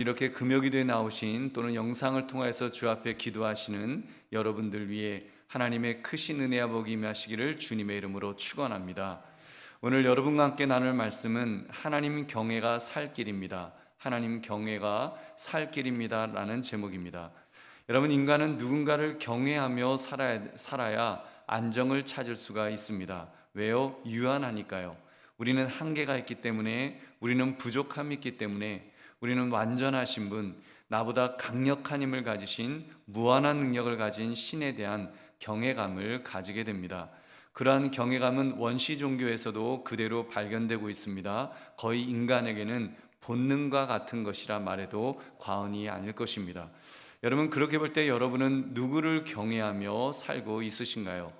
이렇게 금요기도에 나오신 또는 영상을 통해서 주 앞에 기도하시는 여러분들 위해 하나님의 크신 은혜와 복이 임하시기를 주님의 이름으로 축원합니다. 오늘 여러분과 함께 나눌 말씀은 하나님 경외가 살 길입니다. 하나님 경외가 살 길입니다 라는 제목입니다. 여러분, 인간은 누군가를 경외하며 살아야 안정을 찾을 수가 있습니다. 왜요? 유한하니까요. 우리는 한계가 있기 때문에, 우리는 부족함이 있기 때문에, 우리는 완전하신 분, 나보다 강력한 힘을 가지신, 무한한 능력을 가진 신에 대한 경외감을 가지게 됩니다. 그러한 경외감은 원시 종교에서도 그대로 발견되고 있습니다. 거의 인간에게는 본능과 같은 것이라 말해도 과언이 아닐 것입니다. 여러분, 그렇게 볼 때 여러분은 누구를 경외하며 살고 있으신가요?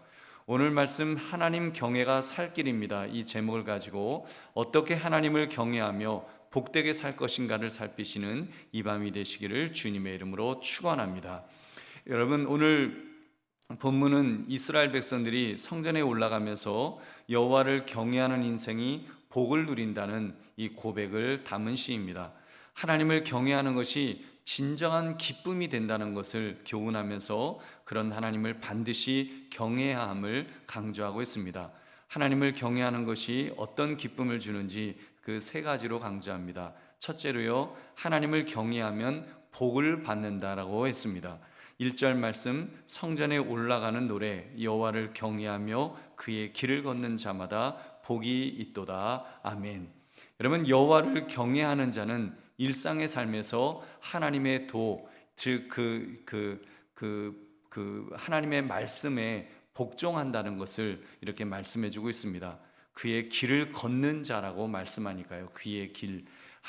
오늘 말씀 하나님 경외가 살 길입니다. 이 제목을 가지고 어떻게 하나님을 경외하며 복되게 살 것인가를 살피시는 이 밤이 되시기를 주님의 이름으로 축원합니다. 여러분, 오늘 본문은 이스라엘 백성들이 성전에 올라가면서 여호와를 경외하는 인생이 복을 누린다는 이 고백을 담은 시입니다. 하나님을 경외하는 것이 진정한 기쁨이 된다는 것을 교훈하면서 그런 하나님을 반드시 경외해야 함을 강조하고 있습니다. 하나님을 경외하는 것이 어떤 기쁨을 주는지 그 세 가지로 강조합니다. 첫째로요, 하나님을 경외하면 복을 받는다라고 했습니다. 1절 말씀, 성전에 올라가는 노래, 여호와를 경외하며 그의 길을 걷는 자마다 복이 있도다. 아멘. 여러분, 여호와를 경외하는 자는 일상의 삶에서 하나님의 즉 하나님의 말씀에 복종한다는 것을 이렇게 말씀해 주고 있습니다. 그의 길을 걷는 자라고 말씀하니까요. 그의 길,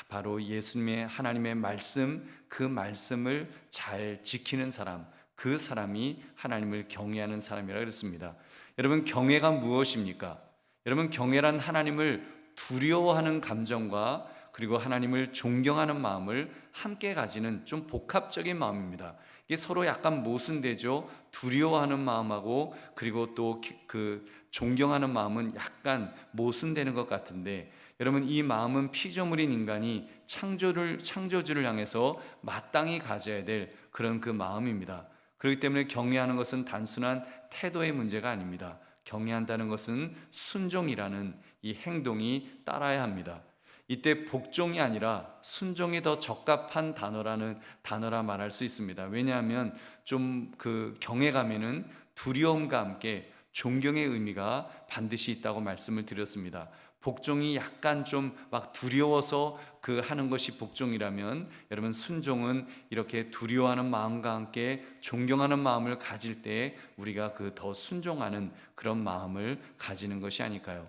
바로 예수님의 하나님의 말씀, 그 말씀을 잘 지키는 사람, 그 사람이 하나님을 경외하는 사람이라고 그랬습니다. 여러분, 경외가 무엇입니까? 여러분, 경외란 하나님을 두려워하는 감정과 그리고 하나님을 존경하는 마음을 함께 가지는 좀 복합적인 마음입니다. 이게 서로 약간 모순되죠. 두려워하는 마음하고 그리고 또 그 존경하는 마음은 약간 모순되는 것 같은데, 여러분, 이 마음은 피조물인 인간이 창조주를 향해서 마땅히 가져야 될 그런 그 마음입니다. 그렇기 때문에 경외하는 것은 단순한 태도의 문제가 아닙니다. 경외한다는 것은 순종이라는 이 행동이 따라야 합니다. 이때 복종이 아니라 순종이 더 적합한 단어라 말할 수 있습니다. 왜냐하면 좀 그 경외감에는 두려움과 함께 존경의 의미가 반드시 있다고 말씀을 드렸습니다. 복종이 약간 좀 막 두려워서 그 하는 것이 복종이라면, 여러분, 순종은 이렇게 두려워하는 마음과 함께 존경하는 마음을 가질 때 우리가 그 더 순종하는 그런 마음을 가지는 것이 아닐까요?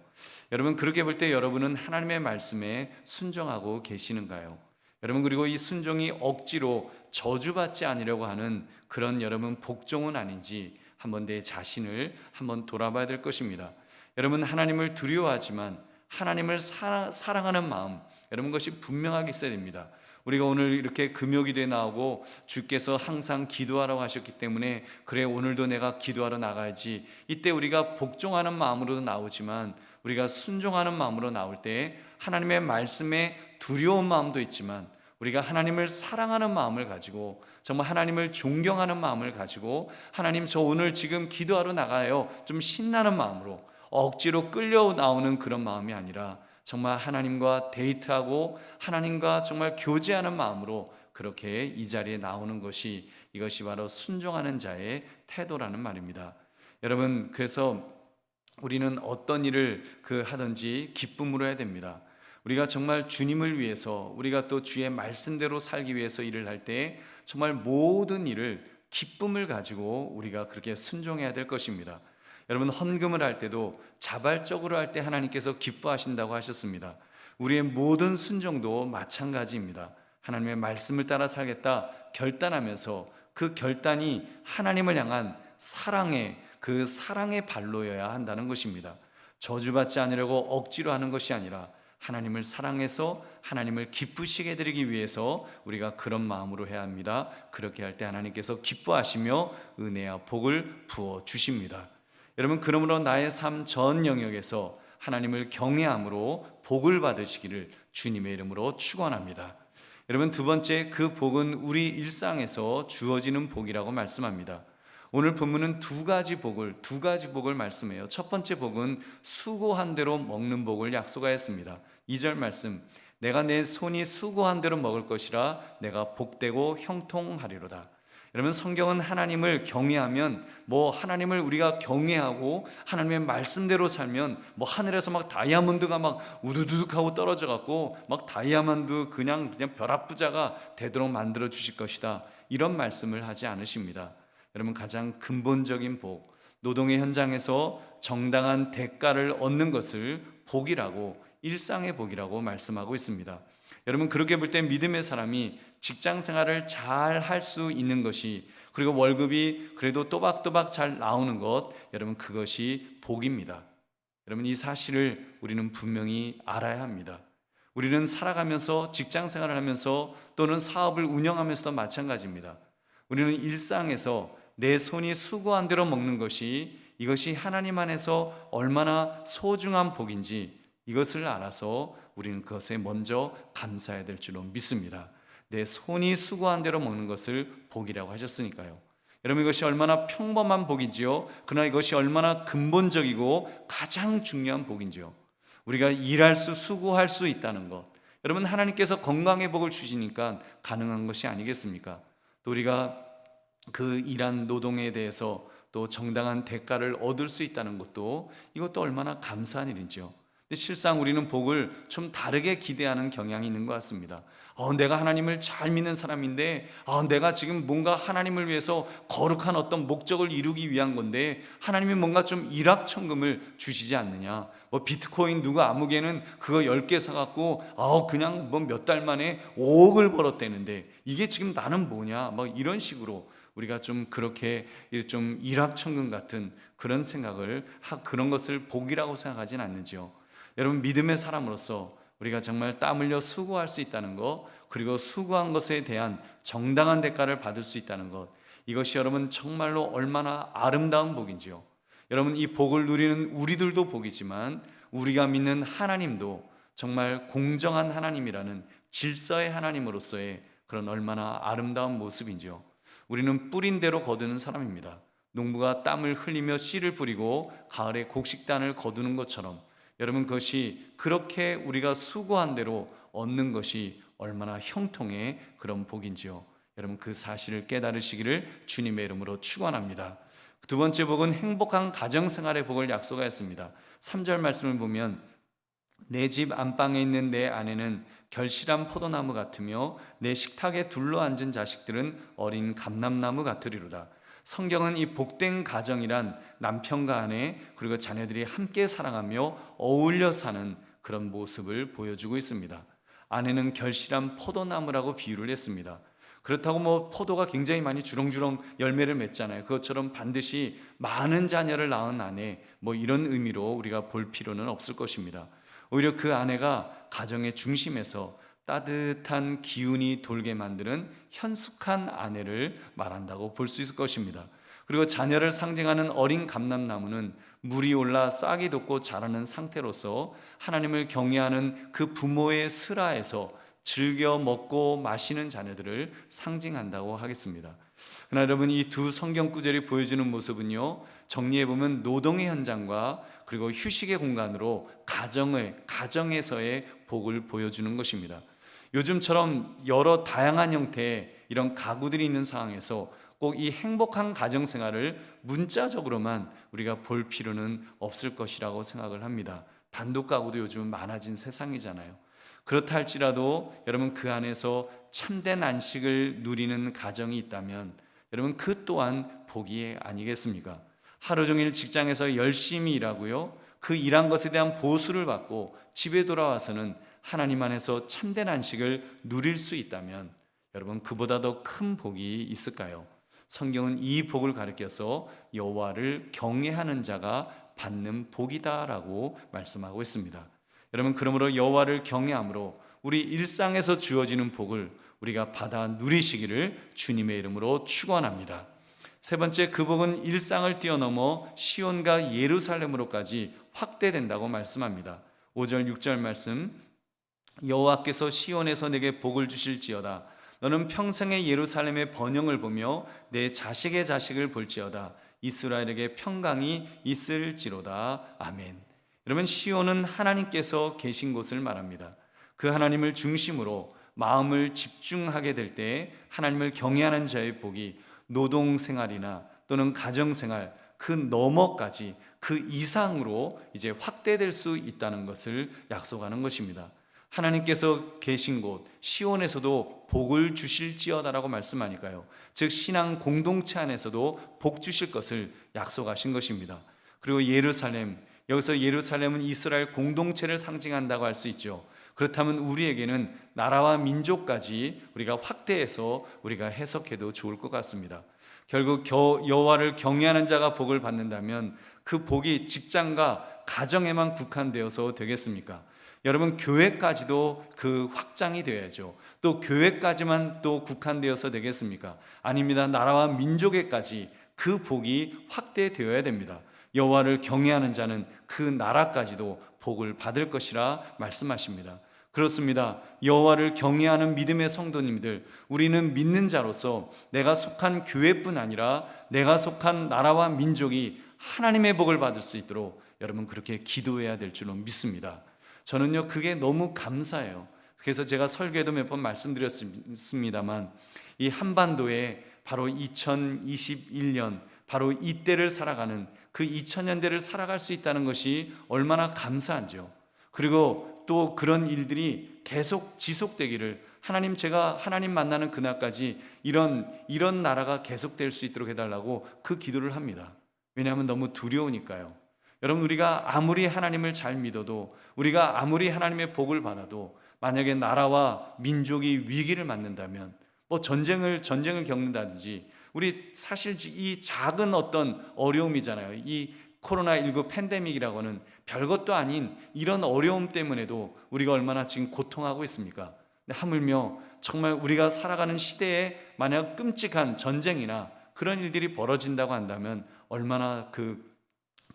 여러분, 그렇게 볼 때 여러분은 하나님의 말씀에 순종하고 계시는가요? 여러분, 그리고 이 순종이 억지로 저주받지 않으려고 하는 그런 여러분 복종은 아닌지 한번 내 자신을 한번 돌아봐야 될 것입니다. 여러분, 하나님을 두려워하지만 하나님을 사랑하는 마음, 여러분, 것이 분명하게 있어야 됩니다. 우리가 오늘 이렇게 금요기도에 나오고 주께서 항상 기도하라고 하셨기 때문에, 그래, 오늘도 내가 기도하러 나가야지, 이때 우리가 복종하는 마음으로도 나오지만 우리가 순종하는 마음으로 나올 때 하나님의 말씀에 두려운 마음도 있지만 우리가 하나님을 사랑하는 마음을 가지고, 정말 하나님을 존경하는 마음을 가지고, 하나님, 저 오늘 지금 기도하러 나가요, 좀 신나는 마음으로, 억지로 끌려 나오는 그런 마음이 아니라 정말 하나님과 데이트하고 하나님과 정말 교제하는 마음으로 그렇게 이 자리에 나오는 것이, 이것이 바로 순종하는 자의 태도라는 말입니다. 여러분, 그래서 우리는 어떤 일을 하든지 기쁨으로 해야 됩니다. 우리가 정말 주님을 위해서, 우리가 또 주의 말씀대로 살기 위해서 일을 할 때 정말 모든 일을 기쁨을 가지고 우리가 그렇게 순종해야 될 것입니다. 여러분, 헌금을 할 때도 자발적으로 할 때 하나님께서 기뻐하신다고 하셨습니다. 우리의 모든 순종도 마찬가지입니다. 하나님의 말씀을 따라 살겠다 결단하면서 그 결단이 하나님을 향한 그 사랑의 발로여야 한다는 것입니다. 저주받지 않으려고 억지로 하는 것이 아니라 하나님을 사랑해서 하나님을 기쁘시게 해드리기 위해서 우리가 그런 마음으로 해야 합니다. 그렇게 할 때 하나님께서 기뻐하시며 은혜와 복을 부어 주십니다. 여러분, 그러므로 나의 삶 전 영역에서 하나님을 경외함으로 복을 받으시기를 주님의 이름으로 축원합니다. 여러분, 두 번째, 그 복은 우리 일상에서 주어지는 복이라고 말씀합니다. 오늘 본문은 두 가지 복을 말씀해요. 첫 번째 복은 수고한 대로 먹는 복을 약속하였습니다. 2절 말씀, 내가 내 손이 수고한 대로 먹을 것이라 내가 복되고 형통하리로다. 여러분, 성경은 하나님을 경외하면, 하나님을 우리가 경외하고 하나님의 말씀대로 살면 하늘에서 막 다이아몬드가 막 우두두둑하고 떨어져 갖고 막 다이아몬드 그냥 벼락부자가 되도록 만들어 주실 것이다, 이런 말씀을 하지 않으십니다. 여러분, 가장 근본적인 복, 노동의 현장에서 정당한 대가를 얻는 것을 복이라고, 일상의 복이라고 말씀하고 있습니다. 여러분, 그렇게 볼 때 믿음의 사람이 직장 생활을 잘 할 수 있는 것이, 그리고 월급이 그래도 또박또박 잘 나오는 것, 여러분, 그것이 복입니다. 여러분, 이 사실을 우리는 분명히 알아야 합니다. 우리는 살아가면서, 직장 생활을 하면서 또는 사업을 운영하면서도 마찬가지입니다. 우리는 일상에서 내 손이 수고한 대로 먹는 것이, 이것이 하나님 안에서 얼마나 소중한 복인지 이것을 알아서 우리는 그것에 먼저 감사해야 될 줄로 믿습니다. 내 손이 수고한 대로 먹는 것을 복이라고 하셨으니까요. 여러분, 이것이 얼마나 평범한 복이지요, 그러나 이것이 얼마나 근본적이고 가장 중요한 복인지요. 우리가 수고할 수 있다는 것, 여러분, 하나님께서 건강의 복을 주시니까 가능한 것이 아니겠습니까? 또 우리가 그 일한 노동에 대해서 또 정당한 대가를 얻을 수 있다는 것도, 이것도 얼마나 감사한 일인지요. 근데 실상 우리는 복을 좀 다르게 기대하는 경향이 있는 것 같습니다. 내가 하나님을 잘 믿는 사람인데, 내가 지금 뭔가 하나님을 위해서 거룩한 어떤 목적을 이루기 위한 건데 하나님이 뭔가 좀 일확천금을 주시지 않느냐, 비트코인 누가 아무개는 그거 10개 사갖고 그냥 몇 달 만에 5억을 벌었대는데 이게 지금 나는 뭐냐, 이런 식으로 우리가 좀 그렇게 좀 일확천금 같은 그런 생각을, 그런 것을 복이라고 생각하진 않는지요. 여러분, 믿음의 사람으로서 우리가 정말 땀 흘려 수고할 수 있다는 것, 그리고 수고한 것에 대한 정당한 대가를 받을 수 있다는 것, 이것이 여러분 정말로 얼마나 아름다운 복인지요. 여러분, 이 복을 누리는 우리들도 복이지만 우리가 믿는 하나님도 정말 공정한 하나님이라는 질서의 하나님으로서의 그런 얼마나 아름다운 모습인지요. 우리는 뿌린 대로 거두는 사람입니다. 농부가 땀을 흘리며 씨를 뿌리고 가을에 곡식단을 거두는 것처럼, 여러분, 그것이 그렇게 우리가 수고한 대로 얻는 것이 얼마나 형통의 그런 복인지요. 여러분, 그 사실을 깨달으시기를 주님의 이름으로 축원합니다. 두 번째 복은 행복한 가정생활의 복을 약속하였습니다. 3절 말씀을 보면, 내 집 안방에 있는 내 아내는 결실한 포도나무 같으며 내 식탁에 둘러앉은 자식들은 어린 감람나무 같으리로다. 성경은 이 복된 가정이란 남편과 아내 그리고 자녀들이 함께 사랑하며 어울려 사는 그런 모습을 보여주고 있습니다. 아내는 결실한 포도나무라고 비유를 했습니다. 그렇다고 포도가 굉장히 많이 주렁주렁 열매를 맺잖아요. 그것처럼 반드시 많은 자녀를 낳은 아내, 이런 의미로 우리가 볼 필요는 없을 것입니다. 오히려 그 아내가 가정의 중심에서 따뜻한 기운이 돌게 만드는 현숙한 아내를 말한다고 볼 수 있을 것입니다. 그리고 자녀를 상징하는 어린 감람나무는 물이 올라 싹이 돋고 자라는 상태로서 하나님을 경외하는 그 부모의 슬하에서 즐겨 먹고 마시는 자녀들을 상징한다고 하겠습니다. 그러나 여러분, 이 두 성경 구절이 보여주는 모습은요, 정리해보면 노동의 현장과 그리고 휴식의 공간으로 가정에서의 복을 보여주는 것입니다. 요즘처럼 여러 다양한 형태의 이런 가구들이 있는 상황에서 꼭 이 행복한 가정생활을 문자적으로만 우리가 볼 필요는 없을 것이라고 생각을 합니다. 단독 가구도 요즘 많아진 세상이잖아요. 그렇다 할지라도 여러분, 그 안에서 참된 안식을 누리는 가정이 있다면 여러분, 그 또한 복이 아니겠습니까? 하루 종일 직장에서 열심히 일하고요, 그 일한 것에 대한 보수를 받고 집에 돌아와서는 하나님 안에서 참된 안식을 누릴 수 있다면 여러분, 그보다 더 큰 복이 있을까요? 성경은 이 복을 가리켜서 여호와를 경외하는 자가 받는 복이다라고 말씀하고 있습니다. 여러분, 그러므로 여호와를 경외함으로 우리 일상에서 주어지는 복을 우리가 받아 누리시기를 주님의 이름으로 축원합니다. 세 번째, 그 복은 일상을 뛰어넘어 시온과 예루살렘으로까지 확대된다고 말씀합니다. 5절 6절 말씀, 여호와께서 시온에서 내게 복을 주실지어다. 너는 평생의 예루살렘의 번영을 보며 내 자식의 자식을 볼지어다. 이스라엘에게 평강이 있을지로다. 아멘. 여러분, 시온은 하나님께서 계신 곳을 말합니다. 그 하나님을 중심으로 마음을 집중하게 될 때 하나님을 경외하는 자의 복이 노동 생활이나 또는 가정 생활 그 너머까지 그 이상으로 이제 확대될 수 있다는 것을 약속하는 것입니다. 하나님께서 계신 곳 시온에서도 복을 주실지어다라고 말씀하니까요. 즉 신앙 공동체 안에서도 복 주실 것을 약속하신 것입니다. 그리고 예루살렘, 여기서 예루살렘은 이스라엘 공동체를 상징한다고 할 수 있죠. 그렇다면 우리에게는 나라와 민족까지 우리가 확대해서 우리가 해석해도 좋을 것 같습니다. 결국 여호와를 경외하는 자가 복을 받는다면 그 복이 직장과 가정에만 국한되어서 되겠습니까? 여러분, 교회까지도 그 확장이 되어야죠. 또 교회까지만 또 국한되어서 되겠습니까? 아닙니다. 나라와 민족에까지 그 복이 확대되어야 됩니다. 여호와를 경외하는 자는 그 나라까지도 복을 받을 것이라 말씀하십니다. 그렇습니다. 여호와를 경외하는 믿음의 성도님들, 우리는 믿는 자로서 내가 속한 교회뿐 아니라 내가 속한 나라와 민족이 하나님의 복을 받을 수 있도록 여러분 그렇게 기도해야 될 줄로 믿습니다. 저는요 그게 너무 감사해요. 그래서 제가 설교에도 몇 번 말씀드렸습니다만 이 한반도에 바로 2021년 바로 이때를 살아가는 그 2000년대를 살아갈 수 있다는 것이 얼마나 감사한지요. 그리고 또 그런 일들이 계속 지속되기를 하나님, 제가 하나님 만나는 그날까지 이런 나라가 계속될 수 있도록 해달라고 그 기도를 합니다. 왜냐하면 너무 두려우니까요. 여러분, 우리가 아무리 하나님을 잘 믿어도, 우리가 아무리 하나님의 복을 받아도 만약에 나라와 민족이 위기를 맞는다면, 뭐 전쟁을 겪는다든지, 우리 사실 이 작은 어떤 어려움이잖아요. 이 코로나19 팬데믹이라고 하는 별것도 아닌 이런 어려움 때문에도 우리가 얼마나 지금 고통하고 있습니까? 근데 하물며 정말 우리가 살아가는 시대에 만약 끔찍한 전쟁이나 그런 일들이 벌어진다고 한다면 얼마나 그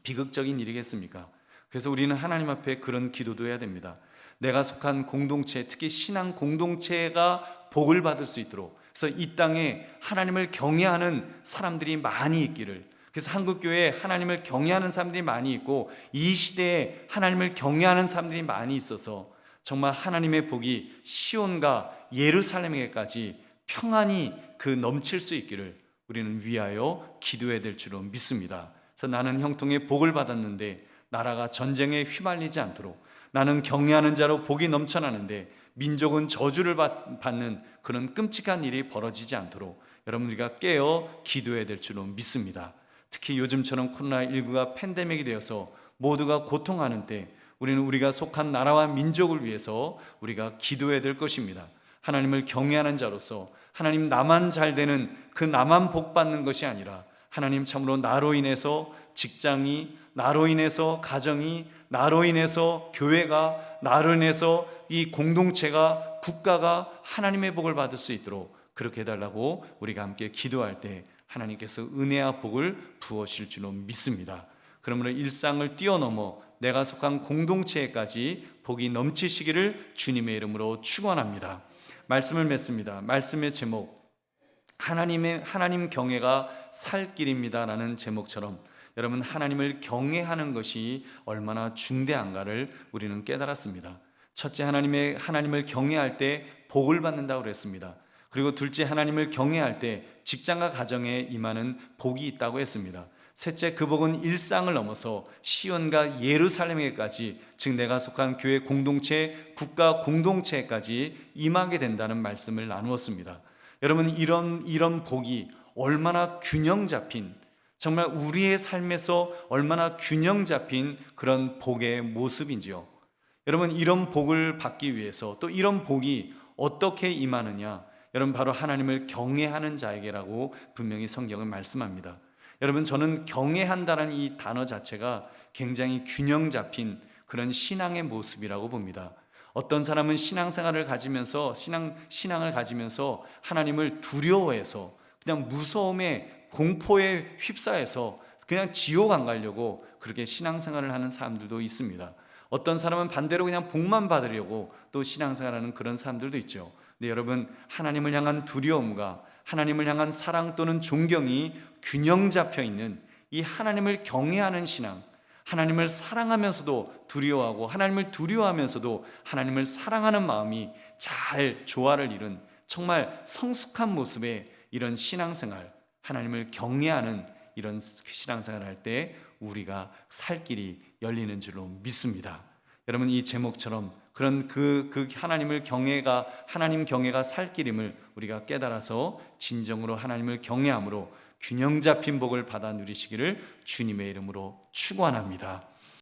비극적인 일이겠습니까? 그래서 우리는 하나님 앞에 그런 기도도 해야 됩니다. 내가 속한 공동체, 특히 신앙 공동체가 복을 받을 수 있도록, 그래서 이 땅에 하나님을 경외하는 사람들이 많이 있기를, 그래서 한국교회에 하나님을 경외하는 사람들이 많이 있고 이 시대에 하나님을 경외하는 사람들이 많이 있어서 정말 하나님의 복이 시온과 예루살렘에게까지 평안히 그 넘칠 수 있기를 우리는 위하여 기도해야 될 줄로 믿습니다. 그래서 나는 형통의 복을 받았는데 나라가 전쟁에 휘말리지 않도록, 나는 경외하는 자로 복이 넘쳐나는데 민족은 저주를 받는 그런 끔찍한 일이 벌어지지 않도록 여러분 우리가 깨어 기도해야 될 줄로 믿습니다. 특히 요즘처럼 코로나19가 팬데믹이 되어서 모두가 고통하는 때 우리는 우리가 속한 나라와 민족을 위해서 우리가 기도해야 될 것입니다. 하나님을 경외하는 자로서 하나님 나만 잘 되는, 그 나만 복 받는 것이 아니라 하나님 참으로 나로 인해서 직장이, 나로 인해서 가정이, 나로 인해서 교회가, 나로 인해서 이 공동체가, 국가가 하나님의 복을 받을 수 있도록 그렇게 해달라고 우리가 함께 기도할 때 하나님께서 은혜와 복을 부어주실 줄로 믿습니다. 그러므로 일상을 뛰어넘어 내가 속한 공동체에까지 복이 넘치시기를 주님의 이름으로 축원합니다. 말씀을 맺습니다. 말씀의 제목, 하나님 경외가 살 길입니다 라는 제목처럼 여러분, 하나님을 경외하는 것이 얼마나 중대한가를 우리는 깨달았습니다. 첫째, 하나님을 경외할 때 복을 받는다고 그랬습니다. 그리고 둘째, 하나님을 경외할 때 직장과 가정에 임하는 복이 있다고 했습니다. 셋째, 그 복은 일상을 넘어서 시온과 예루살렘에까지, 즉 내가 속한 교회 공동체, 국가 공동체까지 임하게 된다는 말씀을 나누었습니다. 여러분, 이런 복이 얼마나 균형 잡힌, 정말 우리의 삶에서 얼마나 균형 잡힌 그런 복의 모습인지요. 여러분, 이런 복을 받기 위해서, 또 이런 복이 어떻게 임하느냐, 여러분 바로 하나님을 경외하는 자에게라고 분명히 성경은 말씀합니다. 여러분, 저는 경외한다는 이 단어 자체가 굉장히 균형 잡힌 그런 신앙의 모습이라고 봅니다. 어떤 사람은 신앙생활을 가지면서 신앙을 가지면서 하나님을 두려워해서 그냥 무서움에, 공포에 휩싸여서 그냥 지옥 안 가려고 그렇게 신앙생활을 하는 사람들도 있습니다. 어떤 사람은 반대로 그냥 복만 받으려고 또 신앙생활하는 그런 사람들도 있죠. 근데 여러분, 하나님을 향한 두려움과 하나님을 향한 사랑 또는 존경이 균형 잡혀 있는 이 하나님을 경외하는 신앙, 하나님을 사랑하면서도 두려워하고 하나님을 두려워하면서도 하나님을 사랑하는 마음이 잘 조화를 이룬 정말 성숙한 모습의 이런 신앙생활, 하나님을 경외하는 이런 신앙생활을 할 때 우리가 살 길이 열리는 줄로 믿습니다. 여러분, 이 제목처럼 그런 그 하나님을 경외가, 하나님 경외가 살 길임을 우리가 깨달아서 진정으로 하나님을 경외함으로 균형 잡힌 복을 받아 누리시기를 주님의 이름으로 축원합니다.